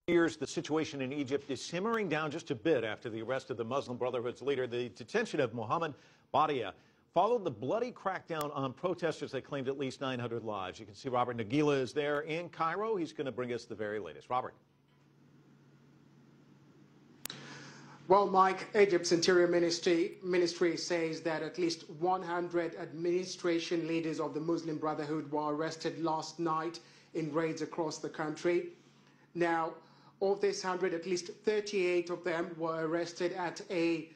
Years, the situation in Egypt is simmering down just a bit after the arrest of the Muslim Brotherhood's leader. The detention of Mohammed Badia followed the bloody crackdown on protesters that claimed at least 900 lives. You can see Robert Nagila is there in Cairo. He's going to bring us the very latest. Robert. Well, Mike, Egypt's Interior Ministry says that at least 100 administration leaders of the Muslim Brotherhood were arrested last night in raids across the country. Now, of this 100, at least 38 of them were arrested at a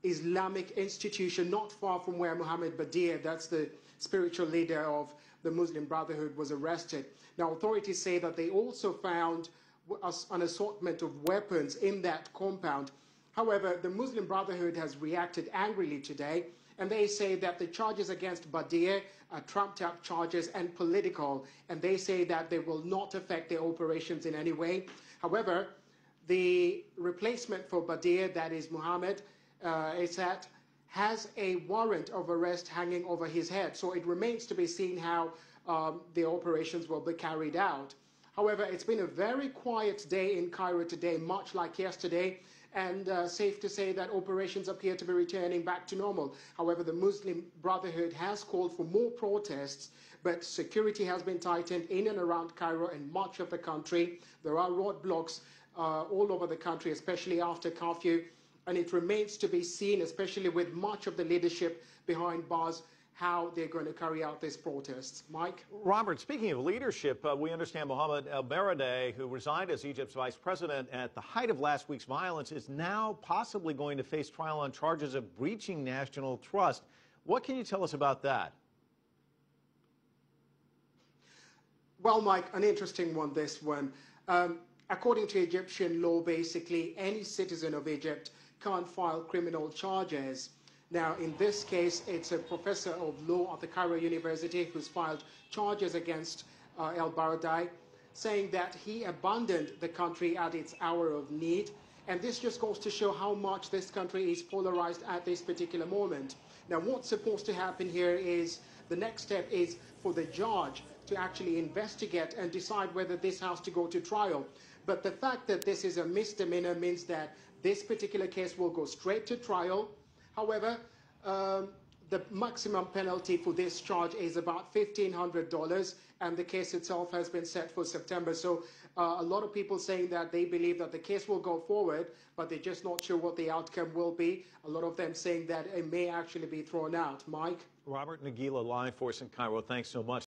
Islamic institution not far from where Mohammed Badia, that's the spiritual leader of the Muslim Brotherhood, was arrested. Now, authorities say that they also found an assortment of weapons in that compound. However, the Muslim Brotherhood has reacted angrily today, and they say that the charges against Badia are trumped-up charges and political, and they say that they will not affect their operations in any way. However, the replacement for Badia, that is Mohammed Isat, has a warrant of arrest hanging over his head, so it remains to be seen how the operations will be carried out. However, it's been a very quiet day in Cairo today, much like yesterday, and safe to say that operations appear to be returning back to normal. However, the Muslim Brotherhood has called for more protests, but security has been tightened in and around Cairo and much of the country. There are roadblocks all over the country, especially after curfew, and it remains to be seen, especially with much of the leadership behind bars, how they're going to carry out these protests. Mike? Robert, speaking of leadership, we understand Mohammed El-Baradei, who resigned as Egypt's vice president at the height of last week's violence, is now possibly going to face trial on charges of breaching national trust. What can you tell us about that? Well, Mike, an interesting one, this one. According to Egyptian law, basically, any citizen of Egypt can't file criminal charges. Now, in this case, it's a professor of law at the Cairo University who's filed charges against El-Baradei, saying that he abandoned the country at its hour of need. And this just goes to show how much this country is polarized at this particular moment. Now, what's supposed to happen here is the next step is for the judge to actually investigate and decide whether this has to go to trial. But the fact that this is a misdemeanor means that this particular case will go straight to trial. However, the maximum penalty for this charge is about $1,500, and the case itself has been set for September. So a lot of people saying that they believe that the case will go forward, but they're just not sure what the outcome will be. A lot of them saying that it may actually be thrown out. Mike? Robert Nagila, live for us in Cairo. Thanks so much.